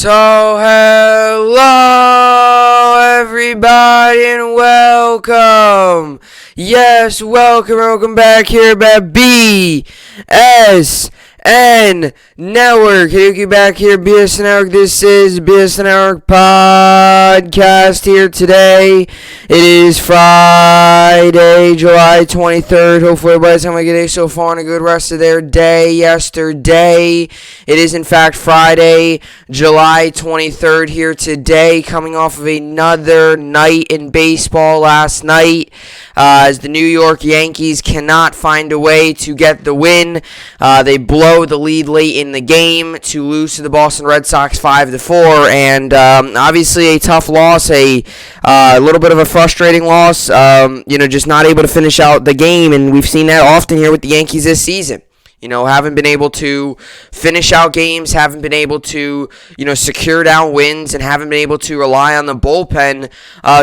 So, hello everybody and welcome. Yes, welcome back here at BSN Network. Hiroki back here, BSN Network. This is BSN Network podcast here today. It is Friday, July 23rd. Hopefully everybody's having a good day so far and a good rest of their day yesterday. It is in fact Friday, July 23rd here today, coming off of another night in baseball last night. As the New York Yankees cannot find a way to get the win. They blow the lead late in the game to lose to the Boston Red Sox 5-4, and obviously a tough loss, a little bit of a frustrating loss, just not able to finish out the game, and we've seen that often here with the Yankees this season. Haven't been able to finish out games, haven't been able to, secure down wins, and haven't been able to rely on the bullpen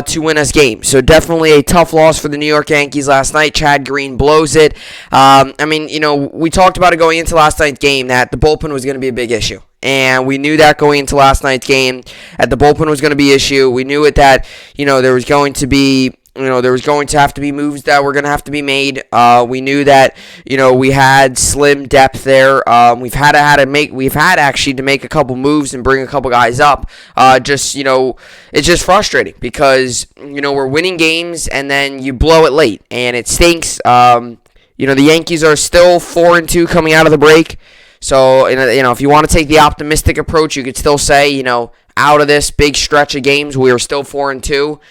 to win us games. So definitely a tough loss for the New York Yankees last night. Chad Green blows it. We talked about it going into last night's game that the bullpen was going to be a big issue. And we knew that going into last night's game, that the bullpen was going to be an issue. We knew it that, there was going to be... there was going to have to be moves that were going to have to be made. We knew that, we had slim depth there. We've had to make a couple moves and bring a couple guys up. It's just frustrating because, we're winning games and then you blow it late and it stinks. The Yankees are still 4-2 coming out of the break. So, if you want to take the optimistic approach, you could still say, out of this big stretch of games, we are still 4-2.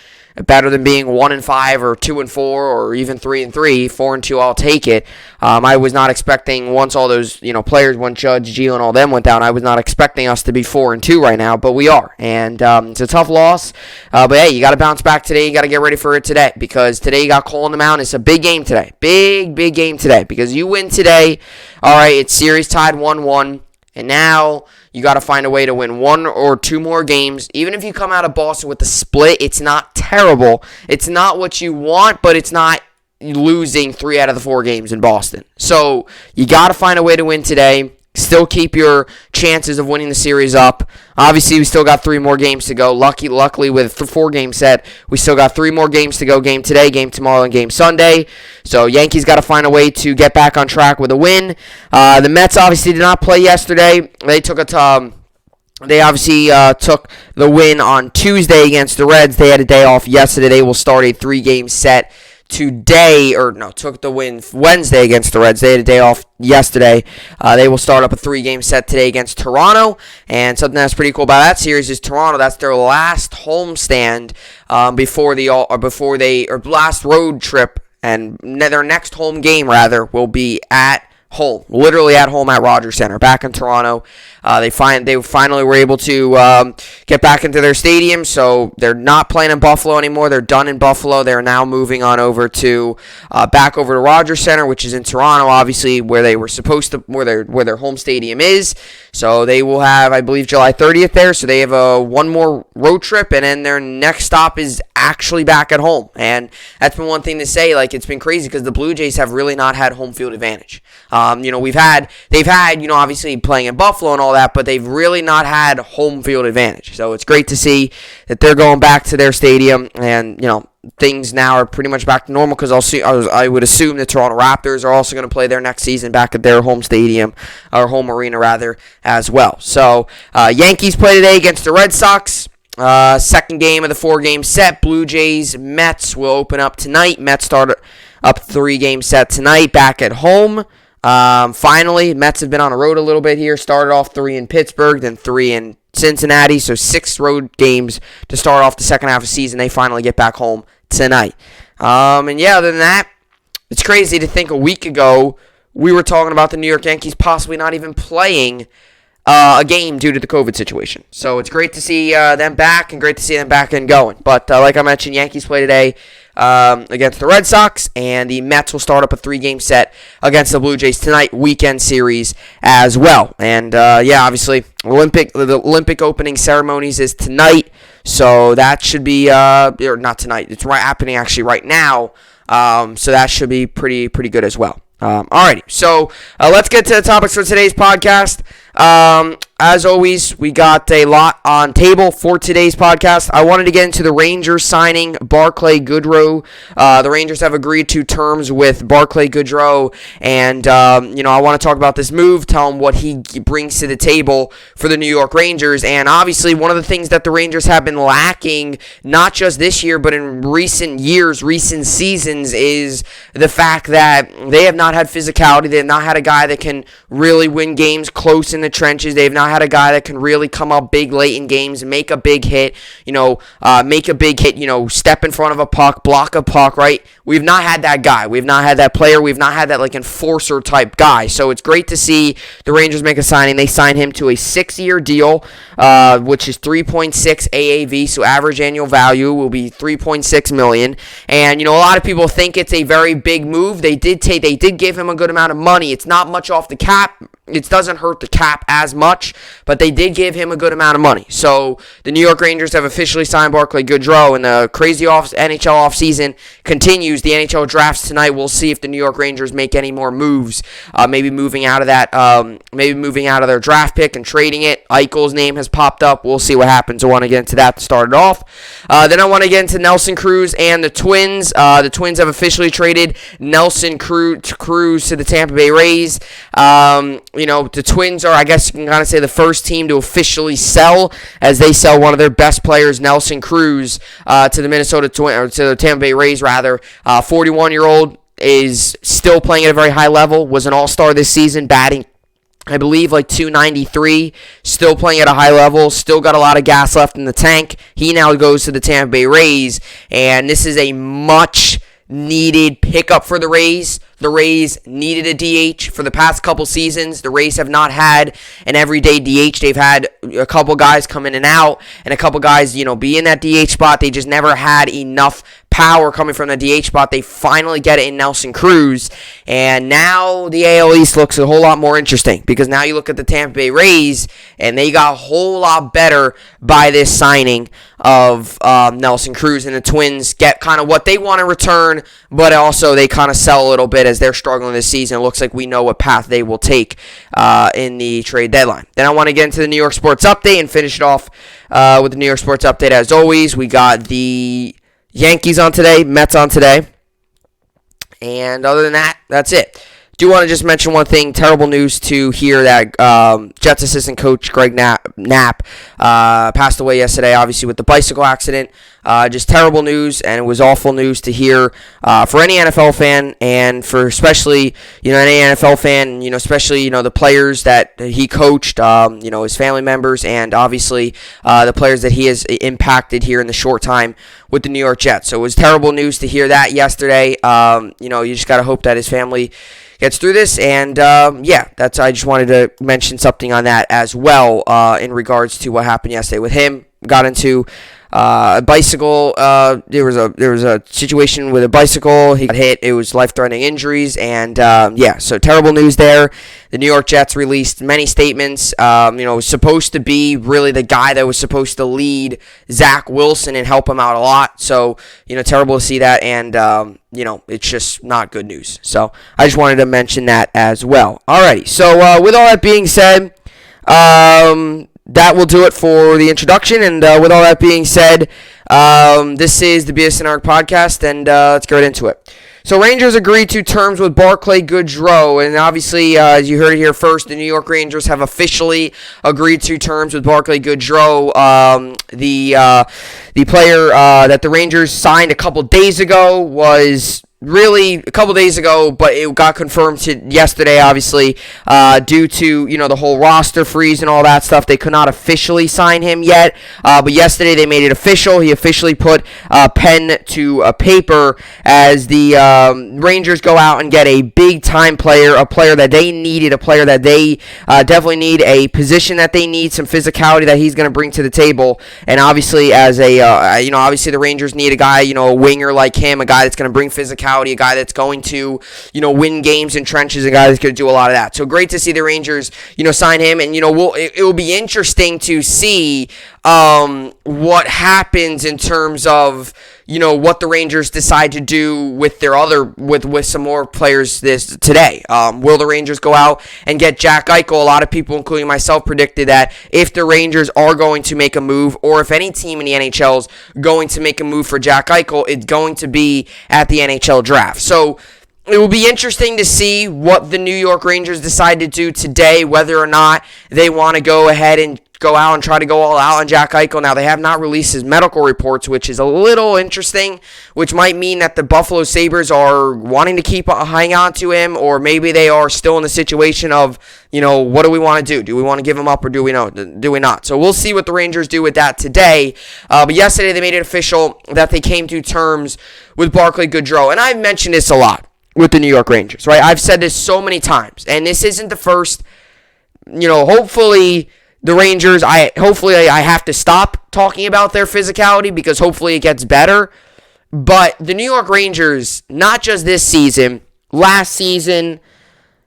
Better than being 1-5 or 2-4 or even 3-3, 4-2. I'll take it. I was not expecting once all those players, once Judge, Gio, and all them went down. I was not expecting us to be 4-2 right now, but we are, and it's a tough loss. But hey, you got to bounce back today. You got to get ready for it today because today you got Cole on the mound. It's a big game today, big game today because you win today. All right, it's series tied 1-1. And now you got to find a way to win one or two more games. Even if you come out of Boston with a split, it's not terrible. It's not what you want, but it's not losing 3 out of the 4 games in Boston. So you got to find a way to win today. Still keep your chances of winning the series up. Obviously, we still got 3 more games to go. Luckily, with the 4-game set, we still got 3 more games to go. Game today, game tomorrow, and game Sunday. So Yankees got to find a way to get back on track with a win. The Mets obviously did not play yesterday. They took the win on Tuesday against the Reds. They had a day off yesterday. They will start a 3-game set today, took the win Wednesday against the Reds. They had a day off yesterday. They will start up a 3-game set today against Toronto, and something that's pretty cool about that series is Toronto. That's their last homestand before last road trip, and their next home game will be at home, literally at home at Rogers Center, back in Toronto. They finally were able to get back into their stadium, so they're not playing in Buffalo anymore. They're done in Buffalo. They're now moving on over to back over to Rogers Center, which is in Toronto, obviously where they were supposed to, where their home stadium is. So they will have, I believe, July 30th there. So they have one more road trip, and then their next stop is actually back at home. And that's been one thing to say. It's been crazy because the Blue Jays have really not had home field advantage. They've had, obviously playing in Buffalo and all that, but they've really not had home field advantage. So it's great to see that they're going back to their stadium, and things now are pretty much back to normal because I would assume the Toronto Raptors are also going to play their next season back at their home stadium, or home arena rather, as well. So Yankees play today against the Red Sox. Second game of the 4-game set. Blue Jays Mets will open up tonight. Mets start up 3-game set tonight back at home. Finally, Mets have been on the road a little bit here. Started off 3 in Pittsburgh, then 3 in Cincinnati. So 6 road games to start off the second half of the season. They finally get back home tonight. Other than that, it's crazy to think a week ago we were talking about the New York Yankees possibly not even playing a game due to the COVID situation. So it's great to see them back and great to see them back and going. But like I mentioned, Yankees play today against the Red Sox, and the Mets will start up a 3-game set against the Blue Jays tonight, weekend series as well. And obviously, the Olympic opening ceremonies is tonight, so that should be or not tonight. It's happening actually right now. So that should be pretty good as well. Alrighty, so let's get to the topics for today's podcast. As always, we got a lot on table for today's podcast. I wanted to get into the Rangers signing Barclay Goodrow. The Rangers have agreed to terms with Barclay Goodrow, and I want to talk about this move, tell him what he brings to the table for the New York Rangers. And obviously, one of the things that the Rangers have been lacking, not just this year, but in recent years, recent seasons, is the fact that they have not had physicality. They have not had a guy that can really win games close in the trenches. They have not had a guy that can really come up big late in games, make a big hit, step in front of a puck, block a puck, right? We've not had that guy. We've not had that player. We've not had that enforcer type guy. So it's great to see the Rangers make a signing. They signed him to a 6-year deal, which is 3.6 AAV, so average annual value will be $3.6 million. And a lot of people think it's a very big move. They did give him a good amount of money. It's not much off the cap. It doesn't hurt the cap as much, but they did give him a good amount of money. So the New York Rangers have officially signed Barclay Goodrow, and the crazy NHL offseason continues. The NHL drafts tonight. We'll see if the New York Rangers make any more moves, maybe moving out of their draft pick and trading it. Eichel's name has popped up. We'll see what happens. I want to get into that to start it off. Then I want to get into Nelson Cruz and the Twins. The Twins have officially traded Nelson Cruz to the Tampa Bay Rays. The Twins are, I guess you can kind of say, the first team to officially sell, as they sell one of their best players, Nelson Cruz, to the Tampa Bay Rays, rather. 41-year-old is still playing at a very high level, was an all-star this season, batting I believe .293, still playing at a high level, still got a lot of gas left in the tank. He now goes to the Tampa Bay Rays, and this is a much needed pickup for the Rays. The Rays needed a DH for the past couple seasons. The Rays have not had an everyday DH. They've had a couple guys come in and out, and a couple guys, be in that DH spot. They just never had enough power coming from the DH spot. They finally get it in Nelson Cruz, and now the AL East looks a whole lot more interesting, because now you look at the Tampa Bay Rays, and they got a whole lot better by this signing of Nelson Cruz, and the Twins get kind of what they want in return, but also they kind of sell a little bit as they're struggling this season. It looks like we know what path they will take in the trade deadline. Then I want to get into the New York Sports Update and finish it off with the New York Sports Update. As always, we got the Yankees on today, Mets on today, and other than that, that's it. Do want to just mention one thing. Terrible news to hear that Jets assistant coach Greg Knapp passed away yesterday, obviously with the bicycle accident. Just terrible news, and it was awful news to hear for any NFL fan, and for especially any NFL fan, especially the players that he coached, his family members, and obviously the players that he has impacted here in the short time with the New York Jets. So it was terrible news to hear that yesterday. You just got to hope that his family gets through this, and I just wanted to mention something on that as well in regards to what happened yesterday with him. Got into a bicycle. There was a situation with a bicycle. He got hit. It was life-threatening injuries, and so terrible news there. The New York Jets released many statements. It was supposed to be really the guy that was supposed to lead Zach Wilson and help him out a lot. So terrible to see that, and it's just not good news. So I just wanted to mention that as well. Alrighty. So with all that being said, that will do it for the introduction, and with all that being said, this is the BSN podcast, and let's get right into it. So Rangers agreed to terms with Barclay Goodrow, and obviously, as you heard it here first, the New York Rangers have officially agreed to terms with Barclay Goodrow, the player that the Rangers signed a couple days ago was really a couple days ago, but it got confirmed yesterday, obviously, due to, the whole roster freeze and all that stuff. They could not officially sign him yet, but yesterday they made it official. He officially put pen to paper as the Rangers go out and get a big-time player, a player that they needed, a player that they definitely need, a position that they need, some physicality that he's going to bring to the table, and obviously as obviously the Rangers need a guy, a winger like him, a guy that's going to bring physicality, a guy that's going to, win games in trenches, a guy that's going to do a lot of that. So great to see the Rangers, sign him, and, it will be interesting to see what happens in terms of, what the Rangers decide to do with their with some more players today. Will the Rangers go out and get Jack Eichel? A lot of people, including myself, predicted that if the Rangers are going to make a move, or if any team in the NHL is going to make a move for Jack Eichel, it's going to be at the NHL draft. So it will be interesting to see what the New York Rangers decide to do today, whether or not they want to go ahead and go out and try to go all out on Jack Eichel. Now, they have not released his medical reports, which is a little interesting, which might mean that the Buffalo Sabres are wanting to hang on to him, or maybe they are still in the situation of, what do we want to do? Do we want to give him up, or do we not? So we'll see what the Rangers do with that today. But yesterday they made it official that they came to terms with Barclay Goodrow, and I've mentioned this a lot with the New York Rangers, right? I've said this so many times, and this isn't the first. Hopefully the Rangers, I have to stop talking about their physicality, because hopefully it gets better. But the New York Rangers, not just this season, last season,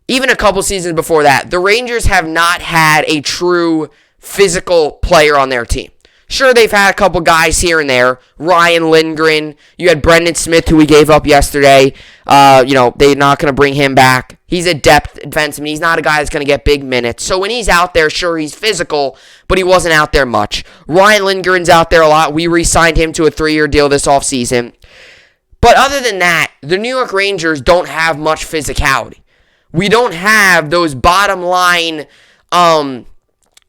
even a couple seasons before that, the Rangers have not had a true physical player on their team. Sure, they've had a couple guys here and there. Ryan Lindgren. You had Brendan Smith, who we gave up yesterday. They're not going to bring him back. He's a depth defenseman. He's not a guy that's going to get big minutes. So when he's out there, sure, he's physical, but he wasn't out there much. Ryan Lindgren's out there a lot. We re-signed him to a 3-year deal this offseason. But other than that, the New York Rangers don't have much physicality. We don't have those bottom line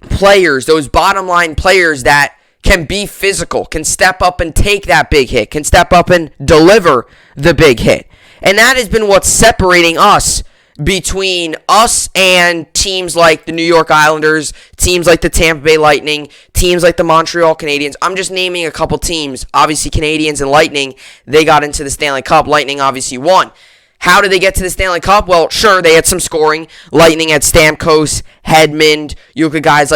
players that can be physical, can step up and take that big hit, can step up and deliver the big hit. And that has been what's separating us between us and teams like the New York Islanders, teams like the Tampa Bay Lightning, teams like the Montreal Canadiens. I'm just naming a couple teams. Obviously, Canadiens and Lightning, they got into the Stanley Cup. Lightning obviously won. How did they get to the Stanley Cup? Well, sure, they had some scoring. Lightning had Stamkos, Hedman. You look at guys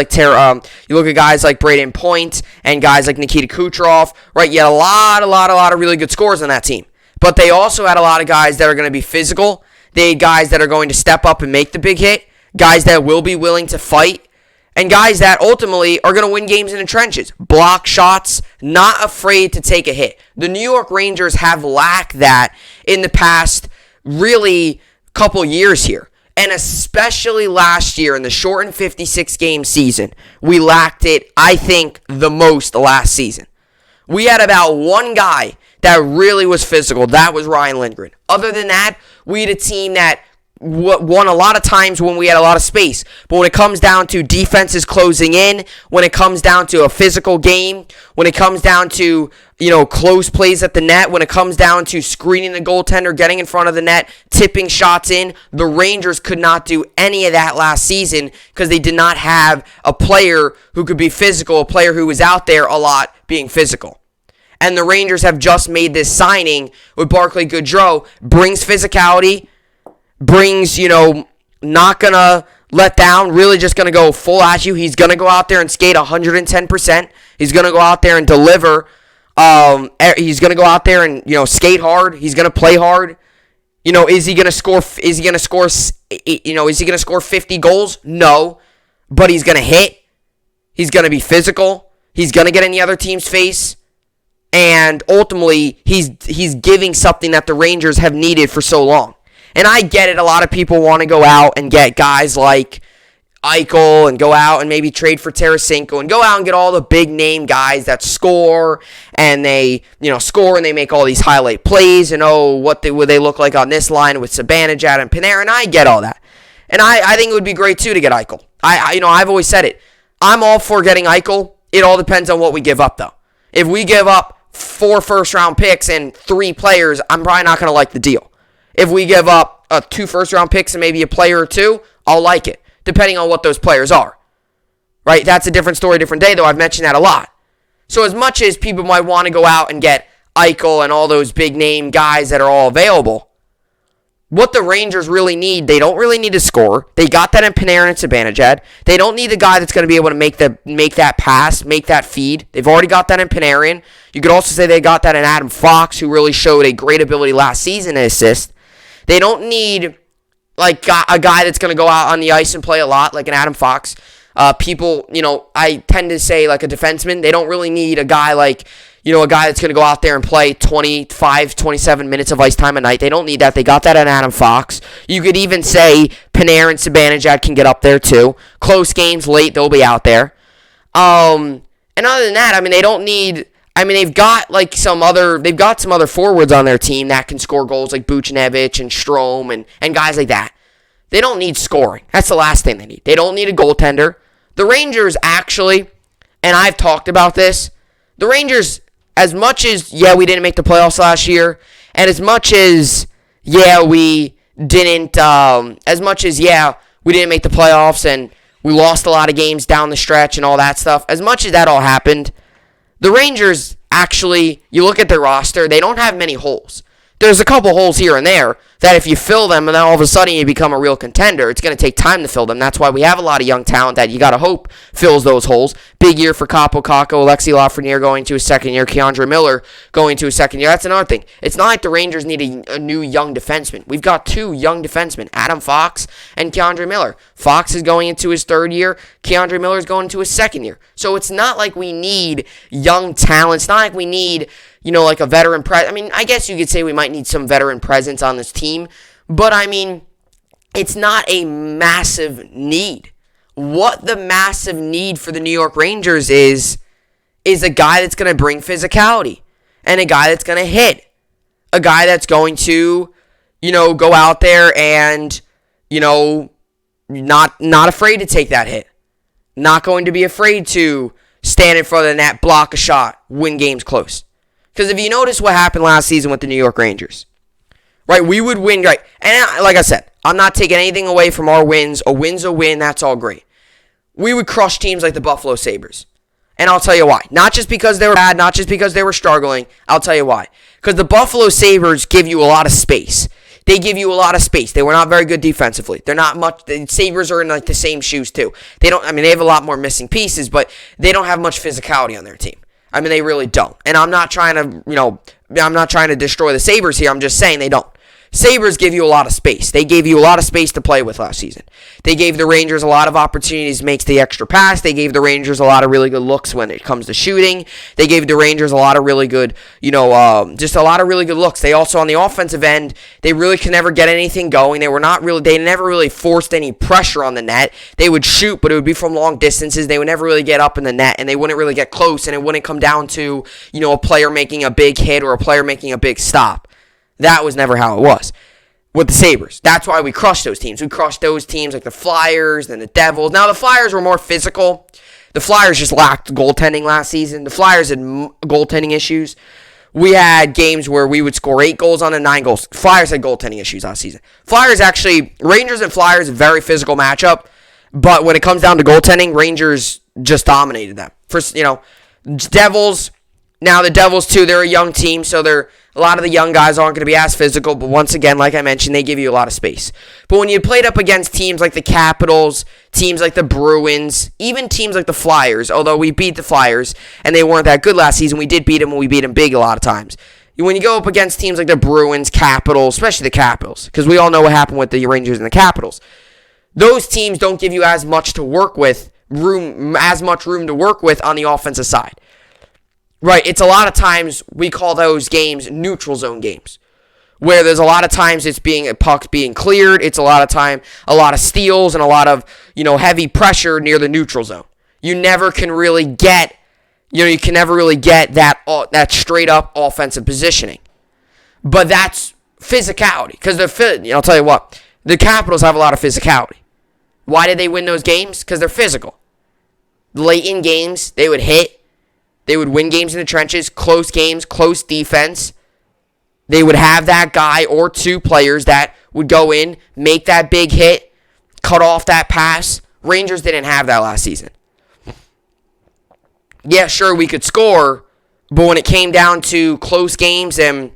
like Braden Point and guys like Nikita Kucherov. Right, you had a lot of really good scores on that team. But they also had a lot of guys that are going to be physical. They had guys that are going to step up and make the big hit. Guys that will be willing to fight. And guys that ultimately are going to win games in the trenches. Block shots, not afraid to take a hit. The New York Rangers have lacked that in the past really couple years here. And especially last year in the shortened 56-game season, we lacked it, I think, the most last season. We had about one guy that really was physical. That was Ryan Lindgren. Other than that, we had a team that won a lot of times when we had a lot of space. But when it comes down to defenses closing in, when it comes down to a physical game, when it comes down to, close plays at the net, when it comes down to screening the goaltender, getting in front of the net, tipping shots in, the Rangers could not do any of that last season because they did not have a player who could be physical, a player who was out there a lot being physical. And the Rangers have just made this signing with Barclay Goodrow, brings physicality, brings, not going to let down, really just going to go full at you. He's going to go out there and skate 110%. He's going to go out there and deliver. He's going to go out there and, skate hard. He's going to play hard. Is he going to score 50 goals? No. But he's going to hit. He's going to be physical. He's going to get in the other team's face. And ultimately, he's giving something that the Rangers have needed for so long. And I get it. A lot of people want to go out and get guys like Eichel and go out and maybe trade for Tarasenko and go out and get all the big name guys that score and they, score and they make all these highlight plays and what would they look like on this line with Zibanejad and Panarin. I get all that. And I think it would be great too to get Eichel. I've always said it. I'm all for getting Eichel. It all depends on what we give up though. If we give up 4 first-round picks and 3 players, I'm probably not going to like the deal. If we give up 2 first-round picks and maybe a player or 2, I'll like it, depending on what those players are. Right? That's a different story, different day, though. I've mentioned that a lot. So as much as people might want to go out and get Eichel and all those big-name guys that are all available, what the Rangers really need, they don't really need to score. They got that in Panarin and Zibanejad. They don't need the guy that's going to be able to make that pass, make that feed. They've already got that in Panarin. You could also say they got that in Adam Fox, who really showed a great ability last season to assist. They don't need a guy that's going to go out on the ice and play a lot like an Adam Fox. People, I tend to say like a defenseman. They don't really need a guy like, a guy that's going to go out there and play 25, 27 minutes of ice time a night. They don't need that. They got that in Adam Fox. You could even say Panarin and Zibanejad can get up there too. Close games late, they'll be out there. And other than that, they don't need... they've got some other forwards on their team that can score goals like Buchnevich and Strome and guys like that. They don't need scoring. That's the last thing they need. They don't need a goaltender. The Rangers actually, and I've talked about this, the Rangers, as much as, we didn't make the playoffs last year, and as much as, we didn't make the playoffs and we lost a lot of games down the stretch and all that stuff, as much as that all happened, the Rangers, actually, you look at their roster, they don't have many holes. There's a couple holes here and there that if you fill them and then all of a sudden you become a real contender, it's going to take time to fill them. That's why we have a lot of young talent that you got to hope fills those holes. Big year for Kaapo Kakko, Alexi Lafreniere going to his second year, Keandre Miller going to his second year. That's another thing. It's not like the Rangers need a new young defenseman. We've got two young defensemen, Adam Fox and Keandre Miller. Fox is going into his third year. Keandre Miller is going into his second year. So it's not like we need young talent. It's not like we need... like a veteran I guess you could say we might need some veteran presence on this team, but it's not a massive need. What the massive need for the New York Rangers is a guy that's going to bring physicality and a guy that's going to hit. A guy that's going to, go out there and, not afraid to take that hit. Not going to be afraid to stand in front of the net, block a shot, win games close. Because if you notice what happened last season with the New York Rangers, right, we would win, right? And like I said, I'm not taking anything away from our wins. A win's a win, that's all great. We would crush teams like the Buffalo Sabres. And I'll tell you why. Not just because they were bad, not just because they were struggling. I'll tell you why. Because the Buffalo Sabres give you a lot of space. They give you a lot of space. They were not very good defensively. They're not much. The Sabres are in the same shoes too. They have a lot more missing pieces, but they don't have much physicality on their team. They really don't. And I'm not trying to destroy the Sabres here. I'm just saying they don't. Sabres give you a lot of space. They gave you a lot of space to play with last season. They gave the Rangers a lot of opportunities to make the extra pass. They gave the Rangers a lot of really good looks when it comes to shooting. They gave the Rangers a lot of really good, just a lot of really good looks. They also, on the offensive end, they really could never get anything going. They never really forced any pressure on the net. They would shoot, but it would be from long distances. They would never really get up in the net, and they wouldn't really get close, and it wouldn't come down to, a player making a big hit or a player making a big stop. That was never how it was with the Sabres. That's why we crushed those teams. We crushed those teams like the Flyers and the Devils. Now, the Flyers were more physical. The Flyers just lacked goaltending last season. The Flyers had goaltending issues. We had games where we would score 8 goals on 9 goals. Flyers had goaltending issues last season. Rangers and Flyers, a very physical matchup. But when it comes down to goaltending, Rangers just dominated them. Devils. Now, the Devils, too, they're a young team, so a lot of the young guys aren't going to be as physical, but once again, like I mentioned, they give you a lot of space. But when you played up against teams like the Capitals, teams like the Bruins, even teams like the Flyers, although we beat the Flyers, and they weren't that good last season, we did beat them, and we beat them big a lot of times. When you go up against teams like the Bruins, Capitals, especially the Capitals, because we all know what happened with the Rangers and the Capitals, those teams don't give you as much to work with, room to work with on the offensive side. Right, it's a lot of times we call those games neutral zone games, where there's a lot of times pucks being cleared. It's a lot of steals and a lot of heavy pressure near the neutral zone. You never can really get that straight up offensive positioning, but that's physicality. Because I'll tell you what, the Capitals have a lot of physicality. Why did they win those games? Because they're physical. Late in games, they would hit. They would win games in the trenches, close games, close defense. They would have that guy or two players that would go in, make that big hit, cut off that pass. Rangers didn't have that last season. Yeah, sure, we could score, but when it came down to close games and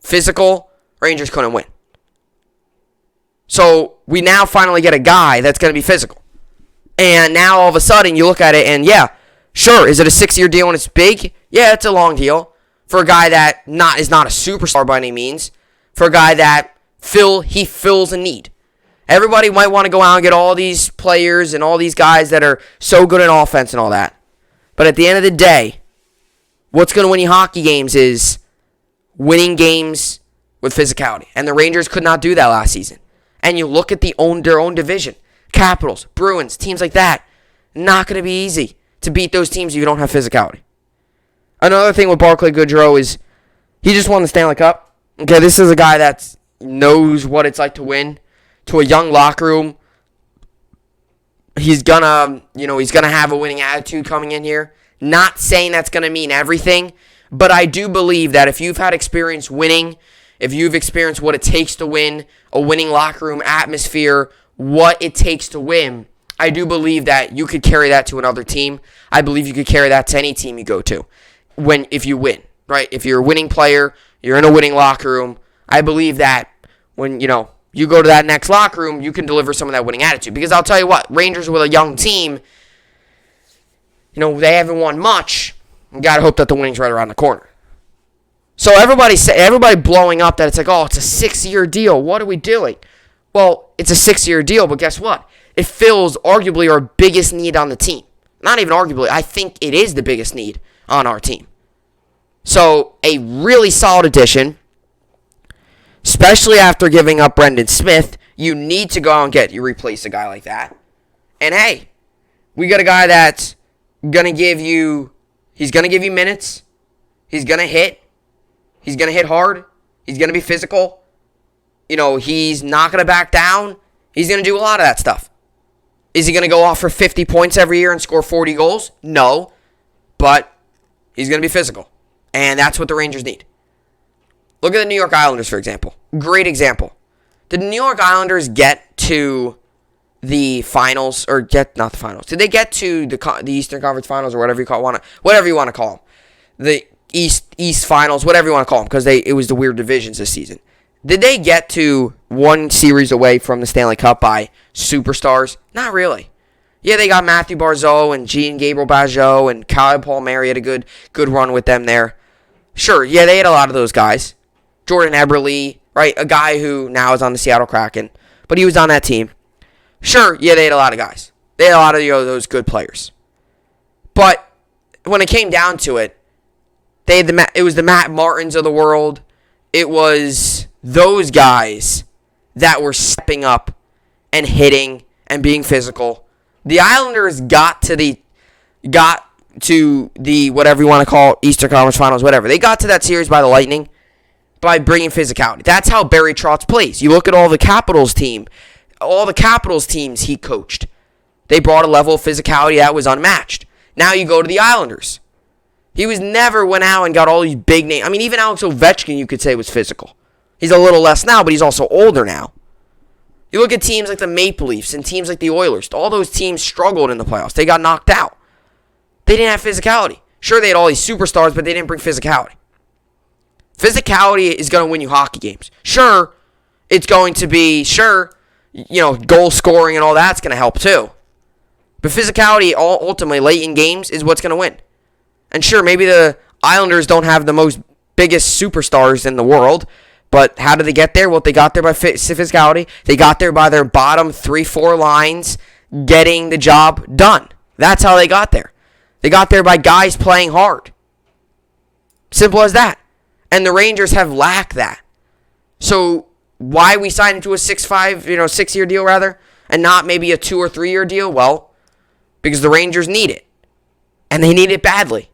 physical, Rangers couldn't win. So we now finally get a guy that's going to be physical. And now all of a sudden you look at it and sure, is it a 6-year deal and it's big? Yeah, it's a long deal. For a guy that is not a superstar by any means. For a guy that he fills a need. Everybody might want to go out and get all these players and all these guys that are so good in offense and all that. But at the end of the day, what's going to win you hockey games is winning games with physicality. And the Rangers could not do that last season. And you look at their own division. Capitals, Bruins, teams like that. Not going to be easy to beat those teams if you don't have physicality. Another thing with Barclay Goodrow is he just won the Stanley Cup. Okay, this is a guy that knows what it's like to win. To a young locker room, he's gonna have a winning attitude coming in here. Not saying that's gonna mean everything, but I do believe that if you've had experience winning, if you've experienced what it takes to win, a winning locker room atmosphere, what it takes to win, I do believe that you could carry that to another team. I believe you could carry that to any team you go to if you win, right? If you're a winning player, you're in a winning locker room, I believe that when, you go to that next locker room, you can deliver some of that winning attitude. Because I'll tell you what, Rangers with a young team, they haven't won much. You got to hope that the winning's right around the corner. So everybody blowing up that it's like, oh, it's a 6-year deal. What are we doing? Well, it's a 6-year deal, but guess what? It fills arguably our biggest need on the team. Not even arguably. I think it is the biggest need on our team. So a really solid addition. Especially after giving up Brendan Smith, you need to go out and replace a guy like that. And hey, we got a guy that's gonna give you minutes. He's gonna hit. He's gonna hit hard. He's gonna be physical. He's not gonna back down. He's gonna do a lot of that stuff. Is he gonna go off for 50 points every year and score 40 goals? No. But he's gonna be physical. And that's what the Rangers need. Look at the New York Islanders, for example. Great example. Did the New York Islanders get to the finals, not the finals? Did they get to the Eastern Conference Finals, or whatever you want to call them? The East Finals, whatever you want to call them, because it was the weird divisions this season. Did they get to one series away from the Stanley Cup by superstars? Not really. Yeah, they got Matthew Barzal and Jean-Gabriel Pageau and Kyle Palmieri had a good run with them there. Sure, yeah, they had a lot of those guys. Jordan Eberle, right? A guy who now is on the Seattle Kraken, but he was on that team. Sure, yeah, they had a lot of guys. They had a lot of those good players. But when it came down to it, it was the Matt Martins of the world. It was those guys that were stepping up and hitting and being physical. The Islanders got to the whatever you want to call it, Eastern Conference Finals, whatever. They got to that series by the Lightning. By bringing physicality. That's how Barry Trotz plays. You look at all the Capitals teams he coached. They brought a level of physicality that was unmatched. Now you go to the Islanders. He never went out and got all these big names. I mean, even Alex Ovechkin, you could say, was physical. He's a little less now, but he's also older now. You look at teams like the Maple Leafs and teams like the Oilers. All those teams struggled in the playoffs. They got knocked out. They didn't have physicality. Sure, they had all these superstars, but they didn't bring physicality. Physicality is going to win you hockey games. Sure, it's going to be, goal scoring and all that's going to help too. But physicality, ultimately, late in games, is what's going to win. And sure, maybe the Islanders don't have the biggest superstars in the world, but how did they get there? Well, they got there by physicality. They got there by their bottom 3-4 lines getting the job done. That's how they got there. They got there by guys playing hard. Simple as that. And the Rangers have lacked that. So why we signed into a 6-year deal rather, and not maybe a 2 or 3 year deal? Well, because the Rangers need it. And they need it badly.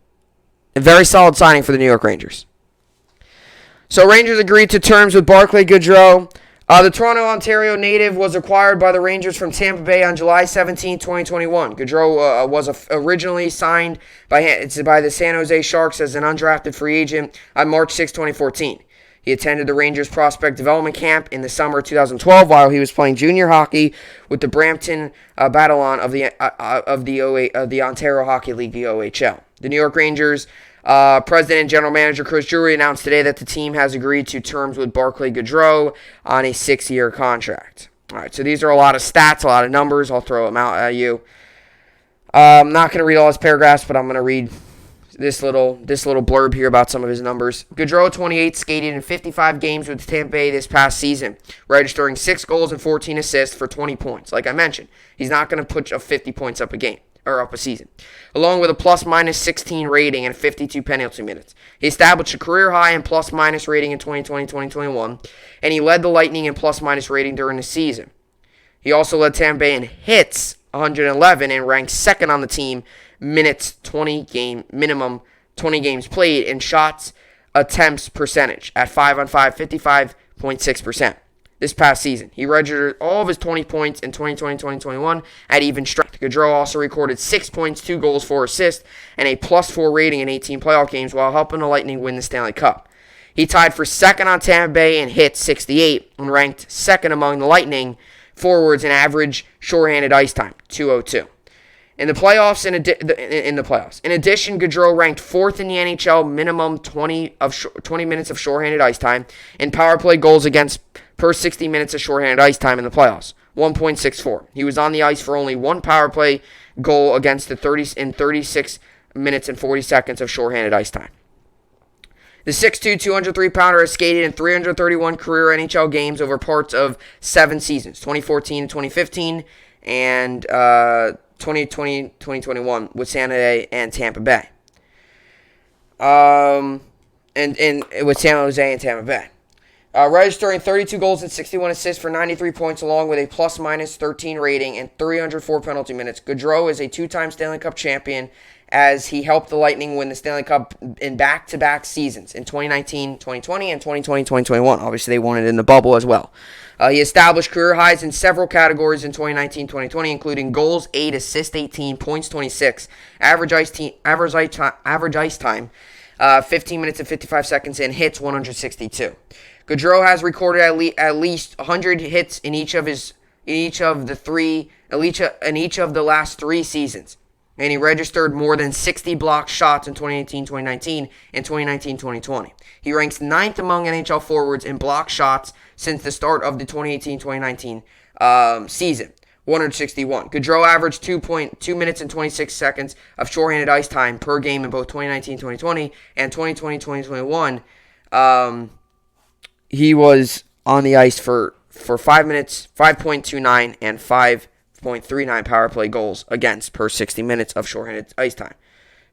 A very solid signing for the New York Rangers. So Rangers agreed to terms with Barclay Goodrow. The Toronto, Ontario native was acquired by the Rangers from Tampa Bay on July 17, 2021. Goodrow was originally signed by the San Jose Sharks as an undrafted free agent on March 6, 2014. He attended the Rangers prospect development camp in the summer of 2012 while he was playing junior hockey with the Brampton Battalion of the Ontario Hockey League, the OHL. The New York Rangers President and General Manager Chris Drury announced today that the team has agreed to terms with Barclay Goodrow on a 6-year contract. All right, so these are a lot of stats, a lot of numbers. I'll throw them out at you. I'm not going to read all his paragraphs, but I'm going to read this little blurb here about some of his numbers. Goodrow, 28, skated in 55 games with Tampa Bay this past season, registering 6 goals and 14 assists for 20 points. Like I mentioned, he's not going to put 50 points up a game or up a season, along with a plus-minus 16 rating and 52 penalty minutes. He established a career high in plus-minus rating in 2020-2021, and he led the Lightning in plus-minus rating during the season. He also led Tampa Bay in hits, 111, and ranked second on the team minutes 20 games played, and shots attempts percentage at 5-on-5, 55.6%. This past season, he registered all of his 20 points in 2020-2021 at even strength. Goodrow also recorded 6 points, 2 goals, 4 assists, and a +4 rating in 18 playoff games while helping the Lightning win the Stanley Cup. He tied for second on Tampa Bay in hits, 68, and ranked second among the Lightning forwards in average shorthanded ice time, 202. In the playoffs, in addition, Goodrow ranked fourth in the NHL minimum 20 minutes of shorthanded ice time and power play goals against per 60 minutes of shorthanded ice time in the playoffs, 1.64. He was on the ice for only one power play goal against the 36 minutes and 40 seconds of shorthanded ice time. The 6'2", 203-pounder has skated in 331 career NHL games over parts of 7 seasons, 2014 and 2015, and 2020-2021 with San Jose and Tampa Bay. And with San Jose and Tampa Bay. Registering 32 goals and 61 assists for 93 points, along with a plus-minus 13 rating and 304 penalty minutes. Goodrow is a 2-time Stanley Cup champion, as he helped the Lightning win the Stanley Cup in back-to-back seasons in 2019-2020 and 2020-2021. Obviously, they won it in the bubble as well. He established career highs in several categories in 2019-2020, including goals 8, assists 18, points 26, average ice time 15 minutes and 55 seconds, and hits 162. Goodrow has recorded at least 100 hits in each of the last 3 seasons. And he registered more than 60 blocked shots in 2018-2019 and 2019-2020. He ranks 9th among NHL forwards in blocked shots since the start of the 2018-2019 season, 161. Goodrow averaged 2 minutes and 26 seconds of shorthanded ice time per game in both 2019-2020 and 2020-2021. He was on the ice for 5 minutes, 5.29, and 5.39 power play goals against per 60 minutes of shorthanded ice time.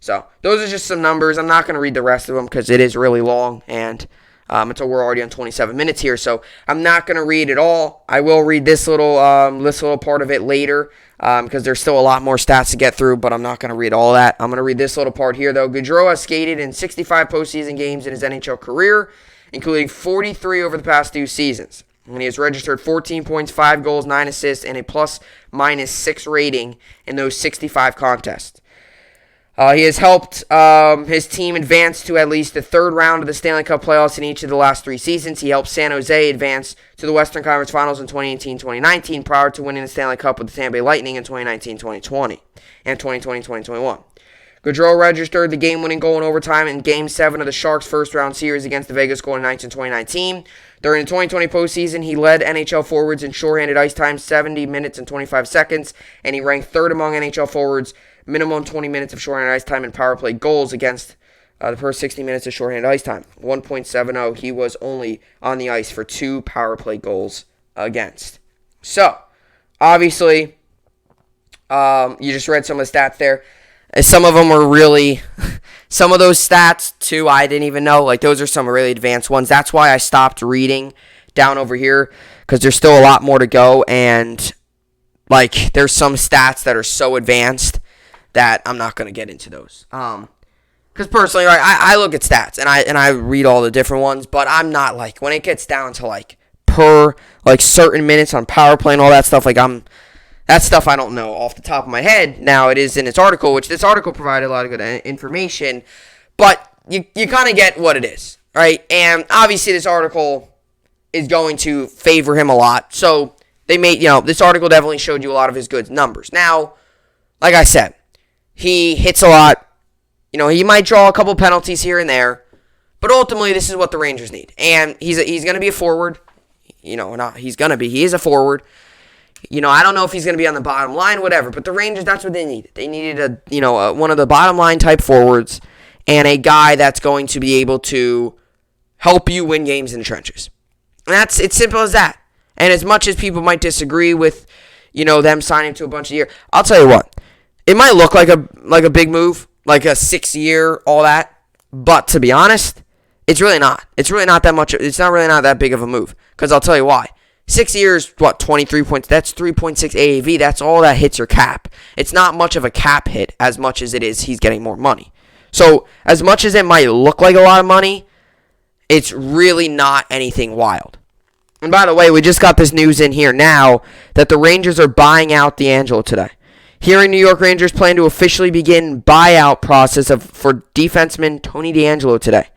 So those are just some numbers. I'm not going to read the rest of them because it is really long, and until we're already on 27 minutes here. So I'm not going to read it all. I will read this little part of it later because there's still a lot more stats to get through, but I'm not going to read all that. I'm going to read this little part here, though. Goodrow has skated in 65 postseason games in his NHL career, including 43 over the past 2 seasons. And he has registered 14 points, 5 goals, 9 assists, and a plus-minus 6 rating in those 65 contests. He has helped his team advance to at least the 3rd round of the Stanley Cup playoffs in each of the last 3 seasons. He helped San Jose advance to the Western Conference Finals in 2018-2019 prior to winning the Stanley Cup with the Tampa Bay Lightning in 2019-2020 and 2020-2021. Goodrow registered the game-winning goal in overtime in Game 7 of the Sharks' first-round series against the Vegas Golden Knights in 2019. During the 2020 postseason, he led NHL forwards in shorthanded ice time, 70 minutes and 25 seconds, and he ranked 3rd among NHL forwards, minimum 20 minutes of shorthanded ice time and power play goals against the first 60 minutes of shorthanded ice time, 1.70. He was only on the ice for 2 power play goals against. So, obviously, you just read some of the stats there. Some of them were really, some of those stats, too, I didn't even know. Like, those are some really advanced ones. That's why I stopped reading down over here, because there's still a lot more to go, and, like, there's some stats that are so advanced that I'm not going to get into those. Because personally, right, I look at stats, and I read all the different ones, but I'm not, like, when it gets down to, like, per, like, certain minutes on power play and all that stuff, like, that stuff I don't know off the top of my head. Now, it is in its article, which this article provided a lot of good information, but you kind of get what it is, right? And obviously, this article is going to favor him a lot. So, they made, this article definitely showed you a lot of his good numbers. Now, like I said, he hits a lot. He might draw a couple penalties here and there, but ultimately, this is what the Rangers need. And he's going to be a forward. He is a forward. I don't know if he's going to be on the bottom line, whatever, but the Rangers, that's what they needed. They needed one of the bottom line type forwards, and a guy that's going to be able to help you win games in the trenches. And it's simple as that. And as much as people might disagree with, them signing to a bunch of years, I'll tell you what, it might look like a big move, like a 6-year, all that. But to be honest, it's really not. It's really not that much. It's not really not that big of a move. Because I'll tell you why. 6 years, 23 points? That's 3.6 AAV. That's all that hits your cap. It's not much of a cap hit as much as it is he's getting more money. So as much as it might look like a lot of money, it's really not anything wild. And by the way, we just got this news in here now that the Rangers are buying out D'Angelo today. Here in New York, Rangers plan to officially begin buyout process for defenseman Tony D'Angelo today.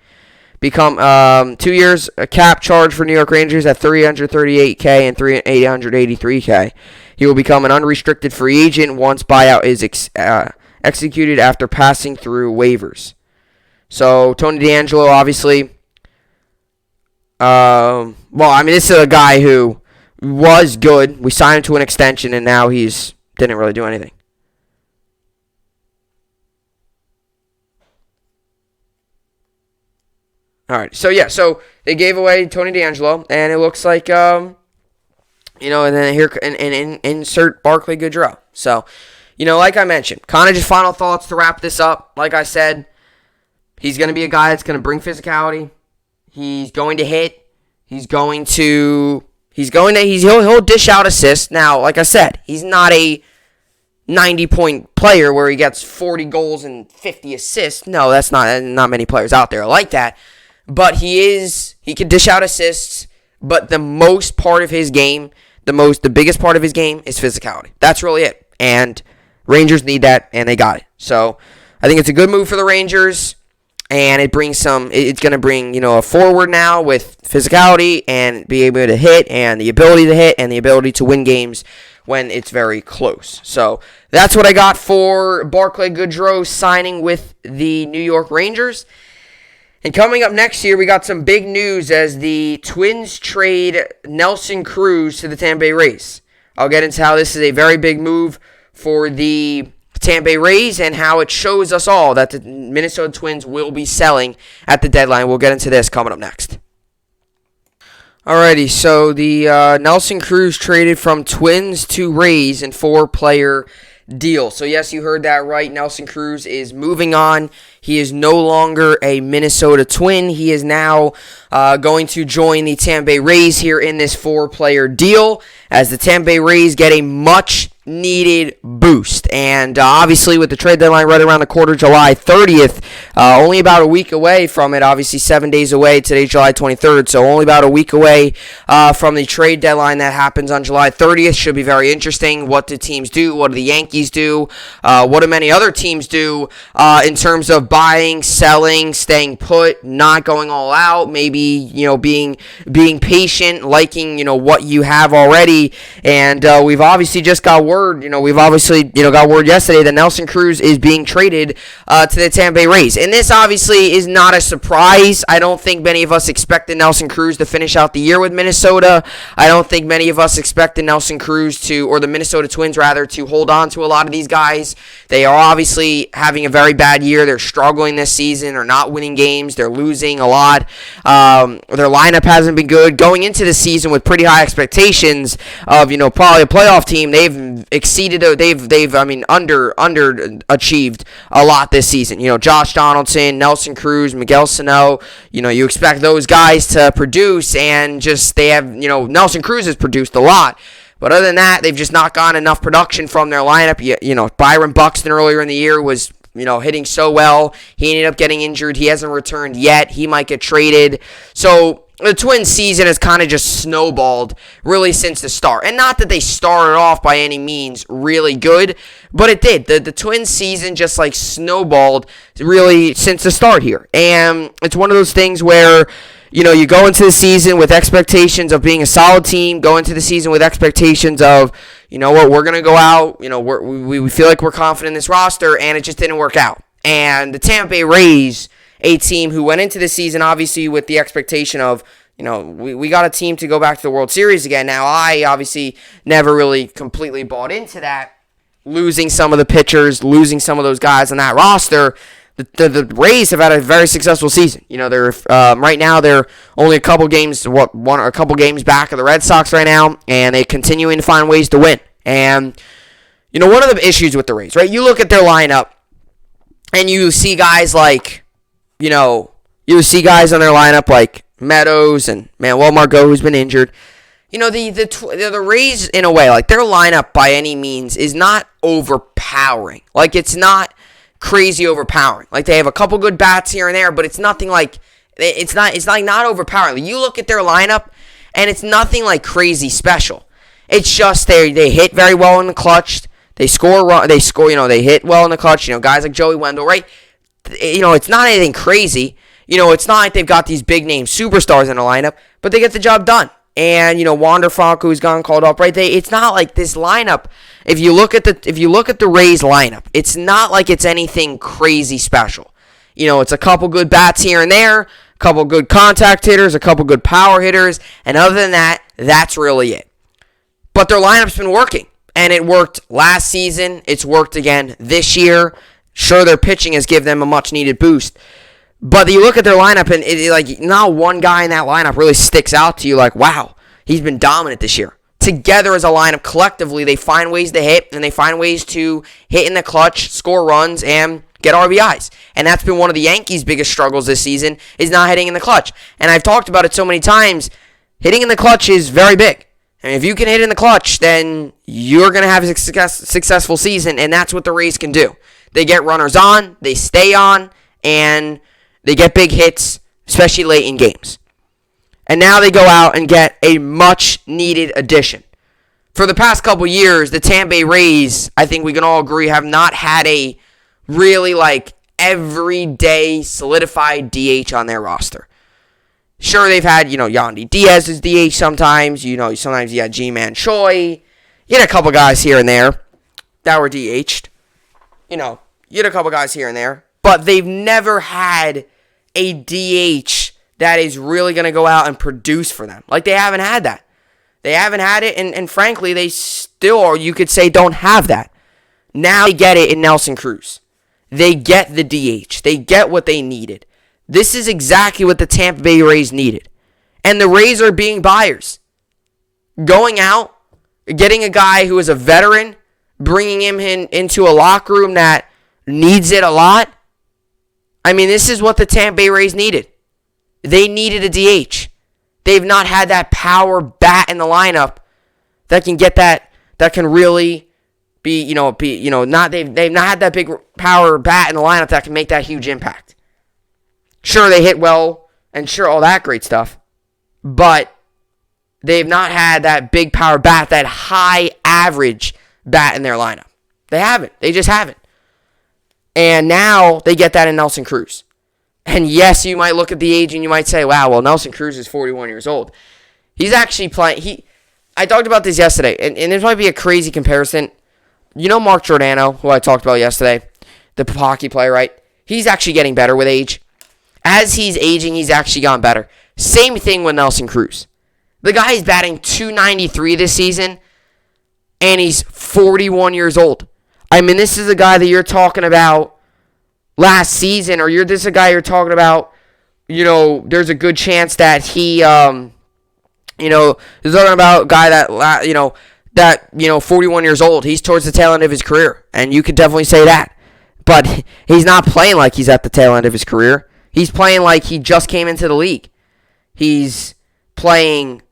Become 2 years a cap charge for New York Rangers at $338K and $883K. He will become an unrestricted free agent once buyout is executed after passing through waivers. So Tony D'Angelo, obviously, this is a guy who was good. We signed him to an extension, and now he's didn't really do anything. All right, so they gave away Tony D'Angelo, and it looks like, and then here and insert Barclay Goodrow. So, like I mentioned, kind of just final thoughts to wrap this up. Like I said, he's going to be a guy that's going to bring physicality. He's going to hit. He'll dish out assists. Now, like I said, he's not a 90-point player where he gets 40 goals and 50 assists. No, that's not many players out there like that. But he can dish out assists, but the biggest part of his game is physicality. That's really it. And Rangers need that, and they got it. So I think it's a good move for the Rangers, and it's going to bring, a forward now with physicality and be able to hit and the ability to hit and the ability to win games when it's very close. So that's what I got for Barclay Goodrow signing with the New York Rangers. And coming up next year, we got some big news as the Twins trade Nelson Cruz to the Tampa Bay Rays. I'll get into how this is a very big move for the Tampa Bay Rays and how it shows us all that the Minnesota Twins will be selling at the deadline. We'll get into this coming up next. Alrighty, so the Nelson Cruz traded from Twins to Rays in 4-player deal. So yes, you heard that right. Nelson Cruz is moving on. He is no longer a Minnesota Twin. He is now going to join the Tampa Bay Rays here in this 4-player deal as the Tampa Bay Rays get a much-needed boost. And obviously with the trade deadline right around the corner, July 30th, only about a week away from it, obviously 7 days away. Today's July 23rd, so only about a week away from the trade deadline that happens on July 30th. Should be very interesting. What do teams do? What do the Yankees do? What do many other teams do in terms of buying, selling, staying put, not going all out, maybe, being patient, liking, what you have already. And we've obviously just got word, got word yesterday that Nelson Cruz is being traded to the Tampa Bay Rays. And this obviously is not a surprise. I don't think many of us expected Nelson Cruz to finish out the year with Minnesota. I don't think many of us expected Nelson Cruz or the Minnesota Twins rather, to hold on to a lot of these guys. They are obviously having a very bad year. They're struggling this season. They're not winning games. They're losing a lot. Their lineup hasn't been good. Going into the season with pretty high expectations of, probably a playoff team, they've exceeded, underachieved a lot this season. Josh Donaldson, Nelson Cruz, Miguel Sano, you expect those guys to produce, and just they have, Nelson Cruz has produced a lot. But other than that, they've just not gotten enough production from their lineup. Byron Buxton earlier in the year was, hitting so well. He ended up getting injured. He hasn't returned yet. He might get traded. So the Twins season has kind of just snowballed really since the start. And not that they started off by any means really good, but it did. The Twins season just snowballed really since the start here. And it's one of those things where, you go into the season with expectations of being a solid team, go into the season with expectations of, we're going to go out, we feel like we're confident in this roster, and it just didn't work out. And the Tampa Bay Rays, a team who went into the season obviously with the expectation of, we got a team to go back to the World Series again. Now, I obviously never really completely bought into that, losing some of the pitchers, losing some of those guys on that roster. the Rays have had a very successful season. They're right now they're only a couple games back of the Red Sox right now, and they're continuing to find ways to win. And one of the issues with the Rays, right? You look at their lineup, and you see guys like, you see guys on their lineup like Meadows and Manuel Margot, who's been injured. The Rays, in a way, like their lineup by any means is not overpowering. Like, it's not crazy overpowering. Like, they have a couple good bats here and there, but it's nothing like it's not overpowering. Like, you look at their lineup, and it's nothing like crazy special. It's just they hit very well in the clutch. They score. They hit well in the clutch. Guys like Joey Wendell, right? It's not anything crazy. It's not like they've got these big name superstars in the lineup, but they get the job done. And Wander Franco, who's gotten called up, right? It's not like this lineup. If you look at the Rays lineup, it's not like it's anything crazy special. It's a couple good bats here and there, a couple good contact hitters, a couple good power hitters, and other than that, that's really it. But their lineup's been working, and it worked last season. It's worked again this year. Sure, their pitching has given them a much-needed boost. But you look at their lineup, and not one guy in that lineup really sticks out to you like, wow, he's been dominant this year. Together as a lineup, collectively, they find ways to hit, and they find ways to hit in the clutch, score runs, and get RBIs. And that's been one of the Yankees' biggest struggles this season, is not hitting in the clutch. And I've talked about it so many times, hitting in the clutch is very big. And if you can hit in the clutch, then you're going to have a successful season, and that's what the Rays can do. They get runners on, they stay on, and they get big hits, especially late in games. And now they go out and get a much-needed addition. For the past couple years, the Tampa Bay Rays, I think we can all agree, have not had a really, everyday solidified DH on their roster. Sure, they've had, Yandy Diaz as DH sometimes. Sometimes you got G-Man Choi. You had a couple guys here and there that were DH'd. You had a couple guys here and there. But they've never had a DH that is really going to go out and produce for them. They haven't had that. They haven't had it, and frankly, they still, you could say, don't have that. Now they get it in Nelson Cruz. They get the DH. They get what they needed. This is exactly what the Tampa Bay Rays needed. And the Rays are being buyers. Going out, getting a guy who is a veteran, bringing him into a locker room that needs it a lot. I mean, this is what the Tampa Bay Rays needed. They needed a DH. They've not had that power bat in the lineup that can get that can really they've not had that big power bat in the lineup that can make that huge impact. Sure, they hit well, and sure, all that great stuff, but they've not had that big power bat, that high average bat in their lineup. They haven't. They just haven't. And now they get that in Nelson Cruz. And yes, you might look at the age and you might say, wow, well, Nelson Cruz is 41 years old. He's actually playing. I talked about this yesterday, and this might be a crazy comparison. Mark Giordano, who I talked about yesterday, the hockey player, right? He's actually getting better with age. As he's aging, he's actually gotten better. Same thing with Nelson Cruz. The guy is batting .293 this season, and he's 41 years old. I mean, this is a guy that you're talking about last season, or this is a guy you're talking about, there's a good chance that he, you're talking about a guy that 41 years old. He's towards the tail end of his career, and you could definitely say that. But he's not playing like he's at the tail end of his career. He's playing like he just came into the league. He's playing,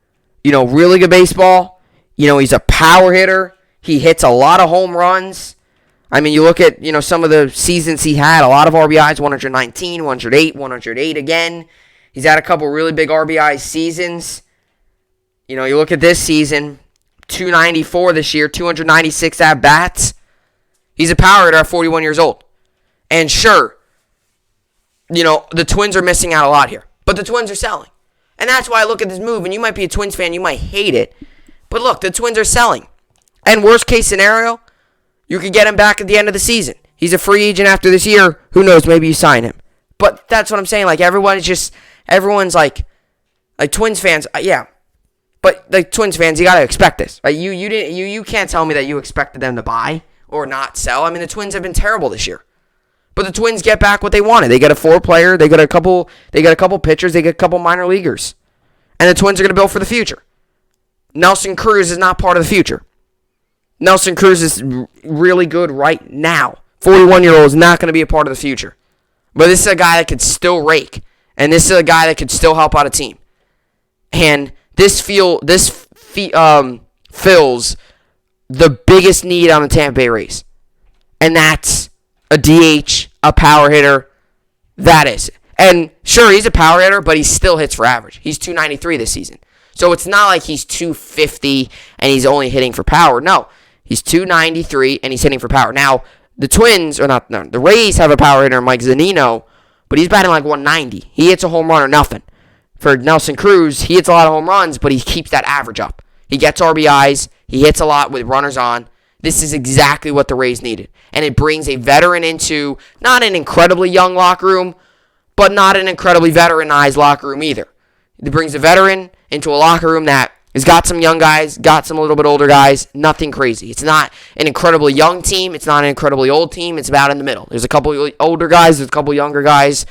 really good baseball. He's a power hitter. He hits a lot of home runs. I mean, you look at, some of the seasons he had, a lot of RBIs, 119, 108, 108 again. He's had a couple really big RBI seasons. You look at this season, 294 this year, 296 at-bats. He's a power hitter at 41 years old. And sure, the Twins are missing out a lot here. But the Twins are selling. And that's why I look at this move, and you might be a Twins fan, you might hate it. But look, the Twins are selling. And worst case scenario, you could get him back at the end of the season. He's a free agent after this year. Who knows? Maybe you sign him. But that's what I'm saying. Everyone's like Twins fans. Yeah. But Twins fans, you got to expect this. Right? You can't tell me that you expected them to buy or not sell. I mean, the Twins have been terrible this year. But the Twins get back what they wanted. They get a 4-player. They get a couple pitchers. They get a couple minor leaguers. And the Twins are going to build for the future. Nelson Cruz is not part of the future. Nelson Cruz is really good right now. 41-year-old is not going to be a part of the future. But this is a guy that could still rake. And this is a guy that could still help out a team. And this fills the biggest need on the Tampa Bay Rays. And that's a DH, a power hitter. That is. And sure, he's a power hitter, but he still hits for average. He's 293 this season. So it's not like he's 250 and he's only hitting for power. No, he's 293 and he's hitting for power. Now, the Rays have a power hitter, Mike Zunino, but he's batting like 190. He hits a home run or nothing. For Nelson Cruz, he hits a lot of home runs, but he keeps that average up. He gets RBIs. He hits a lot with runners on. This is exactly what the Rays needed. And it brings a veteran into not an incredibly young locker room, but not an incredibly veteranized locker room either. It brings a veteran into a locker room that has got some young guys, got some a little bit older guys, nothing crazy. It's not an incredibly young team. It's not an incredibly old team. It's about in the middle. There's a couple older guys. There's a couple younger guys.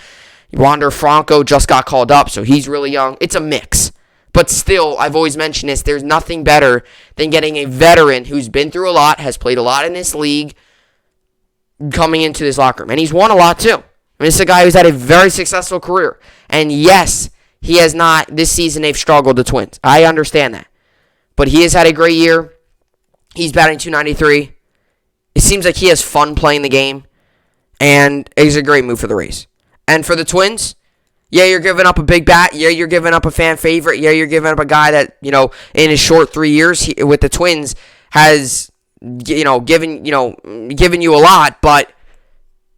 Wander Franco just got called up, so he's really young. It's a mix. But still, I've always mentioned this, there's nothing better than getting a veteran who's been through a lot, has played a lot in this league, coming into this locker room. And he's won a lot too. I mean, this is a guy who's had a very successful career. And yes, he has not, this season they've struggled, the Twins. I understand that. But he has had a great year. He's batting 293. It seems like he has fun playing the game. And it's a great move for the Rays. And for the Twins, yeah, you're giving up a big bat. Yeah, you're giving up a fan favorite. Yeah, you're giving up a guy that, in his short 3 years with the Twins has, given you a lot, but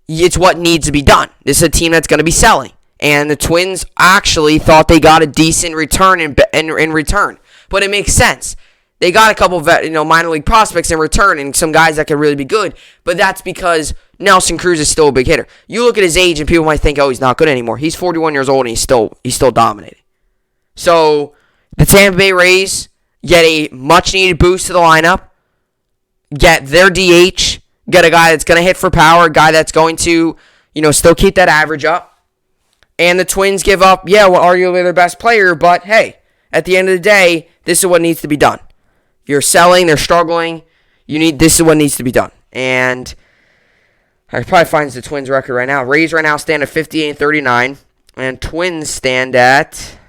it's what needs to be done. This is a team that's going to be selling. And the Twins actually thought they got a decent return in return. But it makes sense. They got a couple minor league prospects in return and some guys that could really be good. But that's because Nelson Cruz is still a big hitter. You look at his age and people might think, oh, he's not good anymore. He's 41 years old and he's still dominating. So the Tampa Bay Rays get a much-needed boost to the lineup, get their DH, get a guy that's going to hit for power, a guy that's going to, still keep that average up. And the Twins give up, arguably their best player, but hey, at the end of the day, this is what needs to be done. You're selling, they're struggling. This is what needs to be done. And I probably find the Twins record right now. Rays right now stand at 58-39, and Twins stand at,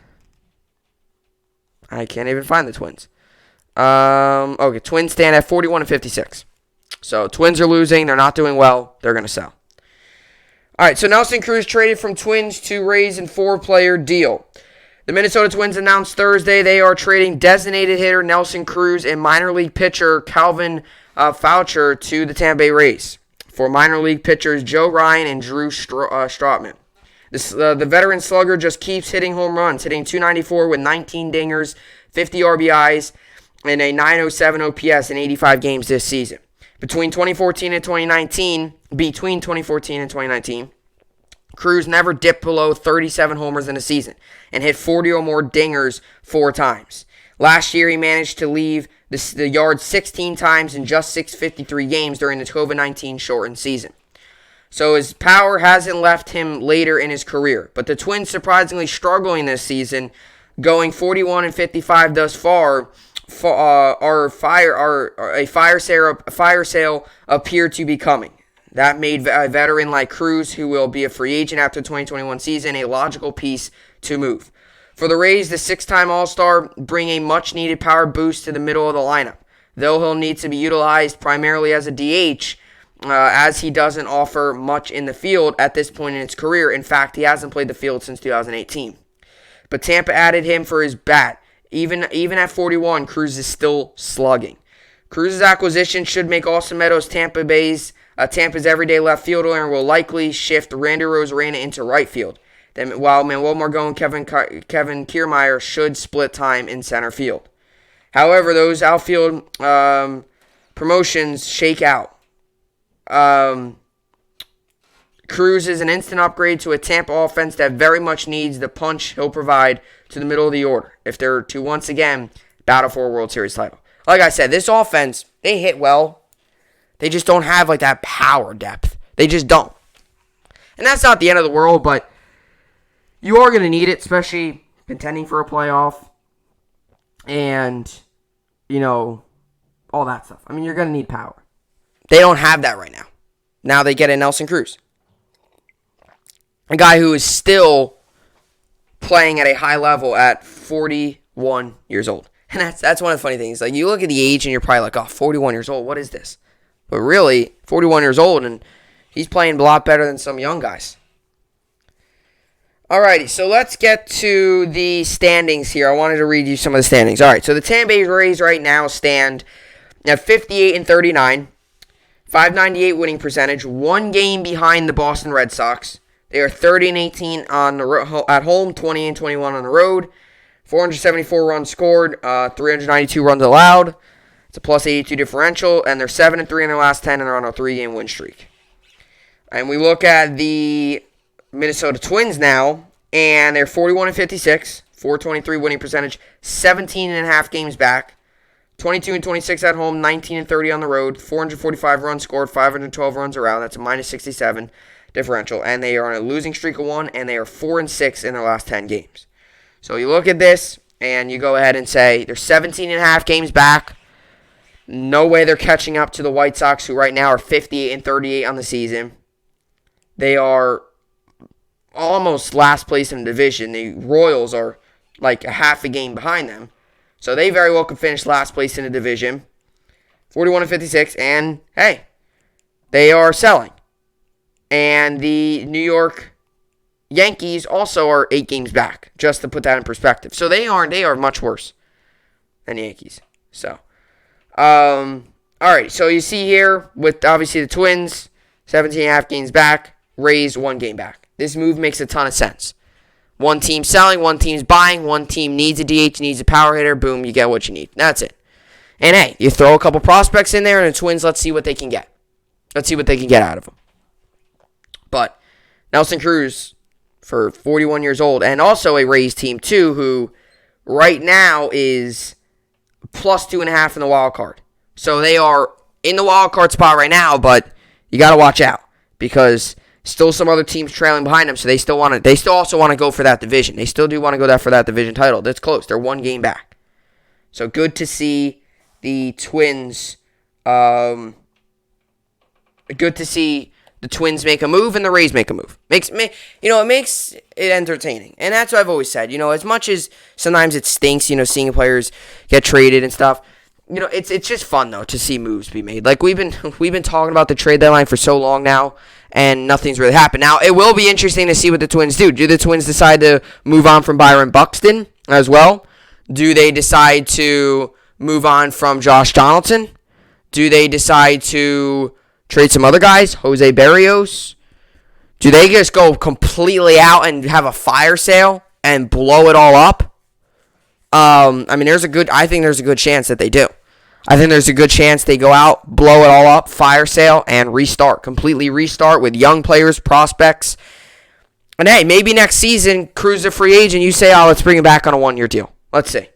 I can't even find the Twins. Okay, Twins stand at 41-56. So Twins are losing, they're not doing well, they're going to sell. All right, so Nelson Cruz traded from Twins to Rays in 4-player deal. The Minnesota Twins announced Thursday they are trading designated hitter Nelson Cruz and minor league pitcher Calvin Foucher to the Tampa Bay Rays for minor league pitchers Joe Ryan and Drew Strotman. The veteran slugger just keeps hitting home runs, hitting 294 with 19 dingers, 50 RBIs, and a 907 OPS in 85 games this season. Between 2014 and 2019, Cruz never dipped below 37 homers in a season and hit 40 or more dingers 4 times. Last year, he managed to leave the yard 16 times in just 653 games during the COVID-19 shortened season. So his power hasn't left him later in his career. But the Twins surprisingly struggling this season, going 41-55 thus far. A fire sale appeared to be coming. That made a veteran like Cruz, who will be a free agent after the 2021 season, a logical piece to move. For the Rays, the 6-time All-Star bring a much-needed power boost to the middle of the lineup, though he'll need to be utilized primarily as a DH, as he doesn't offer much in the field at this point in his career. In fact, he hasn't played the field since 2018. But Tampa added him for his bat. Even at 41, Cruz is still slugging. Cruz's acquisition should make Austin Meadows Tampa's everyday left fielder and will likely shift Randy Rosarena into right field. Then, while Manuel Margot and Kevin Kiermaier should split time in center field. However, those outfield promotions shake out. Cruz is an instant upgrade to a Tampa offense that very much needs the punch he'll provide to the middle of the order if they're to once again battle for a World Series title. Like I said, this offense, they hit well. They just don't have like that power depth. They just don't. And that's not the end of the world, but you are going to need it, especially contending for a playoff and, all that stuff. I mean, you're going to need power. They don't have that right now. Now they get a Nelson Cruz, a guy who is still playing at a high level at 41 years old. And that's one of the funny things. Like, you look at the age and you're probably like, 41 years old, what is this? But really, 41 years old, and he's playing a lot better than some young guys. Alrighty, so let's get to the standings here. I wanted to read you some of the standings. Alright, so the Tampa Bay Rays right now stand at 58-39, 598 winning percentage, one game behind the Boston Red Sox. They are 30-18 at home, 20-21 on the road, 474 runs scored, 392 runs allowed. It's a plus 82 differential, and they're 7-3 in their last 10, and they're on a 3-game win streak. And we look at the Minnesota Twins now, and they're 41-56, 423 winning percentage, 17.5 games back, 22-26 at home, 19-30 on the road, 445 runs scored, 512 runs around. That's a minus 67 differential, and they are on a losing streak of 1, and they are 4-6 in their last 10 games. So you look at this, and you go ahead and say they're 17.5 games back. No way they're catching up to the White Sox, who right now are 58-38 on the season. They are almost last place in the division. The Royals are like a half a game behind them. So they very well could finish last place in the division. 41-56, and hey, they are selling. And the New York Yankees also are 8 games back, just to put that in perspective. So they are much worse than the Yankees. So, all right, so you see here with obviously the Twins, 17.5 games back, Rays 1 game back. This move makes a ton of sense. One team selling, one team's buying, one team needs a DH, needs a power hitter, boom, you get what you need. That's it. And hey, you throw a couple prospects in there, and the Twins, let's see what they can get. Let's see what they can get out of them. But Nelson Cruz, for 41 years old, and also a Rays team too, who right now is plus 2.5 in the wild card. So they are in the wild card spot right now, but you got to watch out because still some other teams trailing behind them. So they still also want to go for that division. They still do want to go for that division title. That's close. They're 1 game back. So good to see the Twins. Good to see the Twins make a move and the Rays make a move. It makes it entertaining. And that's what I've always said. As much as sometimes it stinks, seeing players get traded and stuff. It's just fun though to see moves be made. Like we've been talking about the trade deadline for so long now, and nothing's really happened. Now it will be interesting to see what the Twins do. Do the Twins decide to move on from Byron Buxton as well? Do they decide to move on from Josh Donaldson? Do they decide to trade some other guys? Jose Barrios? Do they just go completely out and have a fire sale and blow it all up? I think there's a good chance that they do. I think there's a good chance they go out, blow it all up, fire sale, and completely restart with young players, prospects. And hey, maybe next season, Cruz a free agent, you say, let's bring him back on a 1-year deal. Let's see.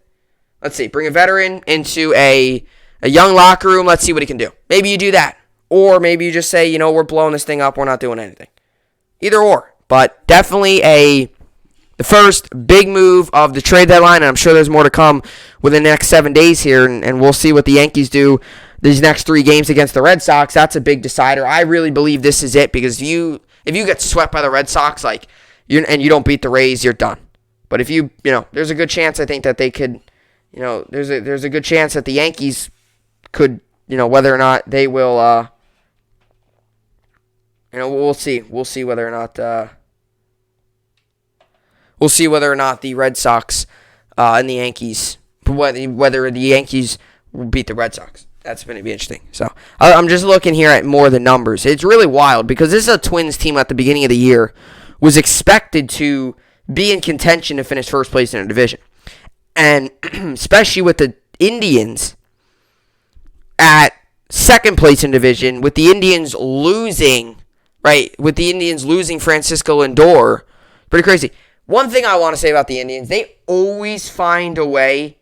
Bring a veteran into a young locker room. Let's see what he can do. Maybe you do that. Or maybe you just say, we're blowing this thing up. We're not doing anything. Either or. But definitely the first big move of the trade deadline, and I'm sure there's more to come within the next 7 days here, and we'll see what the Yankees do these next 3 games against the Red Sox. That's a big decider. I really believe this is it, because if you get swept by the Red Sox, and you don't beat the Rays, you're done. But if there's a good chance, I think, that they could, there's a good chance that the Yankees could, whether or not they will, we'll see. We'll see whether or not, we'll see whether or not the Red Sox and the Yankees, whether the Yankees will beat the Red Sox. That's going to be interesting. So I'm just looking here at more of the numbers. It's really wild because this is a Twins team at the beginning of the year was expected to be in contention to finish first place in a division. And especially with the Indians at second place in division, with the Indians losing, Francisco Lindor. Pretty crazy. One thing I want to say about the Indians, they always find a way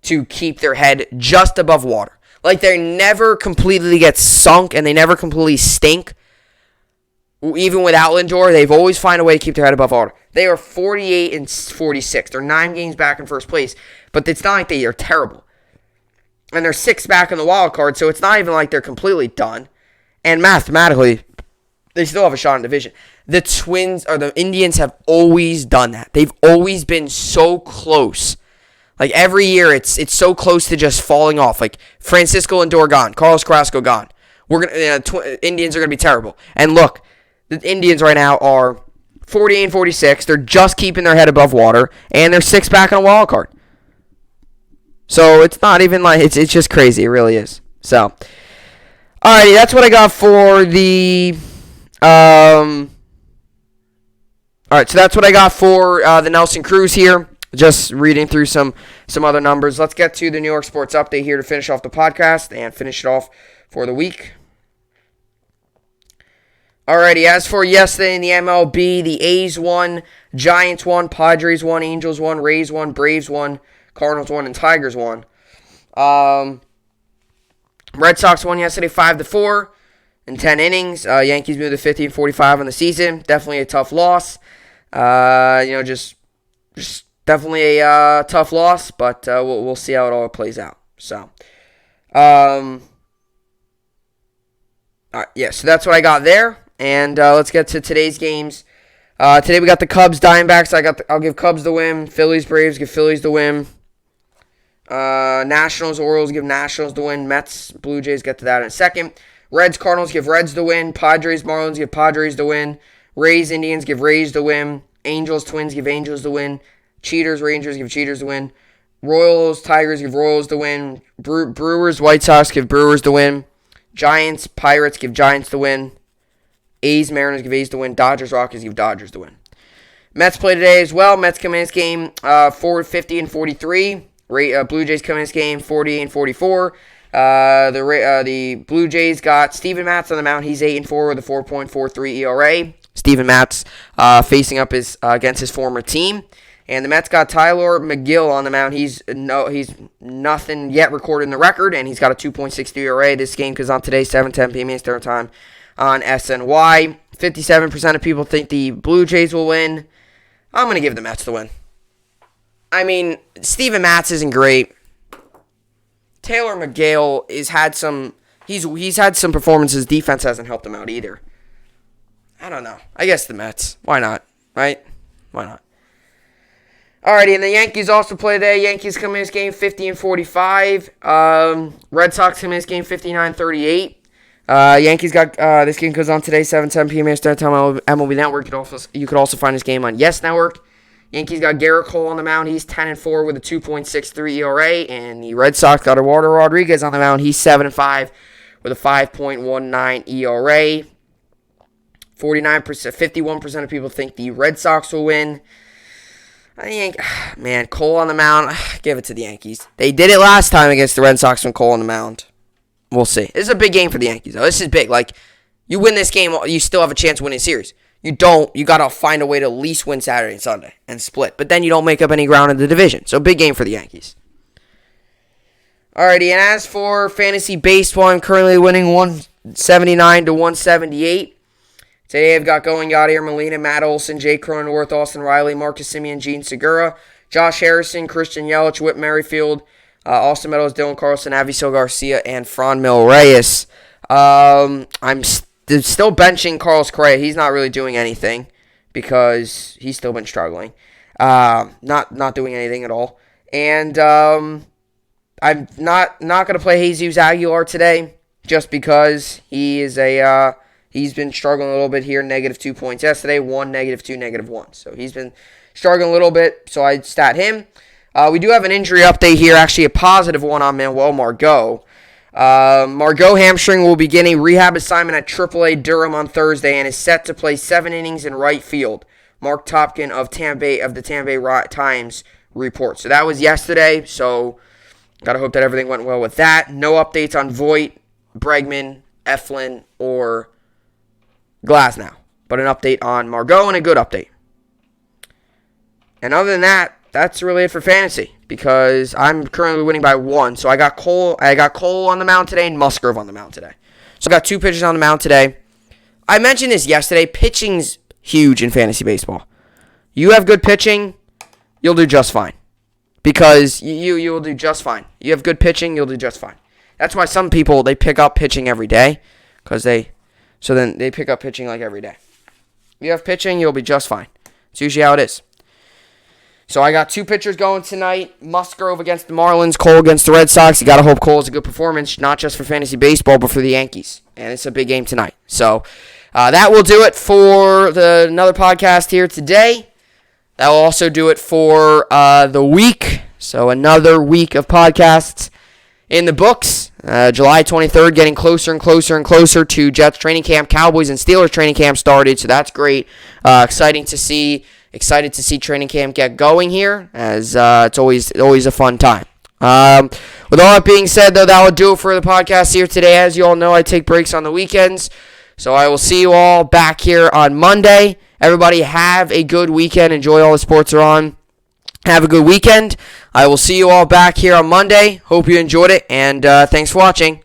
to keep their head just above water. Like, they never completely get sunk and they never completely stink. Even without Lindor, they've always find a way to keep their head above water. They are 48 and 46. They're 9 games back in first place, but it's not like they are terrible. And they're 6 back in the wild card, so it's not even like they're completely done. And mathematically, they still have a shot in division. The Indians have always done that. They've always been so close. Like every year, it's so close to just falling off. Like Francisco Lindor gone, Carlos Carrasco gone. Indians are gonna be terrible. And look, the Indians right now are 48 and 46. They're just keeping their head above water, and they're 6 back on a wild card. So it's not even like it's just crazy. It really is. So, alrighty, that's what I got for the Alright, so that's what I got for the Nelson Cruz here. Just reading through some other numbers. Let's get to the New York Sports Update here to finish off the podcast and finish it off for the week. Alrighty, as for yesterday in the MLB, the A's won, Giants won, Padres won, Angels won, Rays won, Braves won, Cardinals won, and Tigers won. Red Sox won yesterday 5-4 in 10 innings. Yankees moved to 50-45 on the season. Definitely a tough loss. Just definitely a tough loss, but we'll see how it all plays out. So, so that's what I got there. And let's get to today's games. Today we got the Cubs, Diamondbacks. I'll give Cubs the win. Phillies, Braves, give Phillies the win. Nationals, Orioles, give Nationals the win. Mets, Blue Jays, get to that in a second. Reds, Cardinals, give Reds the win. Padres, Marlins, give Padres the win. Rays, Indians, give Rays the win. Angels, Twins, give Angels the win. Cheaters, Rangers, give Cheaters the win. Royals, Tigers, give Royals the win. Brewers, White Sox, give Brewers the win. Giants, Pirates, give Giants the win. A's, Mariners, give A's the win. Dodgers, Rockies, give Dodgers the win. Mets play today as well. Mets come in this game 50 and 43. Blue Jays come in this game 40 and 44. The Blue Jays got Steven Matz on the mound. He's 8-4 with a 4.43 ERA. Steven Matz facing up against his former team. And the Mets got Tyler McGill on the mound. He's nothing yet recorded in the record, and he's got a 2.62 ERA. This game goes on today, 7:10 p.m. Eastern Time on SNY. 57% of people think the Blue Jays will win. I'm going to give the Mets the win. I mean, Steven Matz isn't great. Taylor McGill he's had some performances. Defense hasn't helped him out either. I don't know. I guess the Mets. Why not? Right? Why not? Alrighty, and the Yankees also play today. Yankees come in this game 50 and 45. Red Sox come in this game 59-38. Yankees got this game goes on today, 7:10 p.m. Eastern Time on MLB Network. You could also find this game on Yes Network. Yankees got Garrett Cole on the mound. He's 10-4 with a 2.63 ERA, and the Red Sox got Eduardo Rodriguez on the mound. He's 7-5 with a 5.19 ERA. 51% of people think the Red Sox will win. I think, man, Cole on the mound, give it to the Yankees. They did it last time against the Red Sox when Cole on the mound. We'll see. This is a big game for the Yankees, though. This is big. Like, you win this game, you still have a chance of winning the series. You don't, you got to find a way to at least win Saturday and Sunday and split. But then you don't make up any ground in the division. So, big game for the Yankees. Alrighty, and as for fantasy baseball, I'm currently winning 179 to 178. Today I've got going Yadier Molina, Matt Olson, Jake Cronenworth, Austin Riley, Marcus Semien, Gene Segura, Josh Harrison, Christian Yelich, Whit Merrifield, Austin Meadows, Dylan Carlson, Avisail Garcia, and Franmil Reyes. I'm still benching Carlos Correa. He's not really doing anything because he's still been struggling. Not doing anything at all. And I'm not going to play Jesus Aguilar today just because he is he's been struggling a little bit here. -2 points yesterday. 1, -2, -1. So he's been struggling a little bit. So I stat him. We do have an injury update here. Actually, a positive one on Manuel Margot. Margot hamstring will begin a rehab assignment at AAA Durham on Thursday and is set to play 7 innings in right field. Mark Topkin of the Tampa Bay Times reports. So that was yesterday. So gotta hope that everything went well with that. No updates on Voit, Bregman, Eflin, or Glasnow, but an update on Margot and a good update. And other than that, that's really it for fantasy because I'm currently winning by 1. So I got Cole on the mound today and Musgrove on the mound today. So I got 2 pitchers on the mound today. I mentioned this yesterday. Pitching's huge in fantasy baseball. You have good pitching, you'll do just fine. Because you will do just fine. You have good pitching, you'll do just fine. That's why some people, they pick up pitching every day. So then they pick up pitching like every day. If you have pitching, you'll be just fine. It's usually how it is. So I got 2 pitchers going tonight. Musgrove against the Marlins, Cole against the Red Sox. You got to hope Cole is a good performance, not just for fantasy baseball, but for the Yankees. And it's a big game tonight. So that will do it for another podcast here today. That will also do it for the week. So another week of podcasts in the books. July 23rd, getting closer and closer and closer to Jets training camp. Cowboys and Steelers training camp started, so that's great. Excited to see training camp get going here, as it's always a fun time. With all that being said, though, that will do it for the podcast here today. As you all know, I take breaks on the weekends, so I will see you all back here on Monday. Everybody have a good weekend. Enjoy all the sports are on. Have a good weekend. I will see you all back here on Monday. Hope you enjoyed it, and thanks for watching.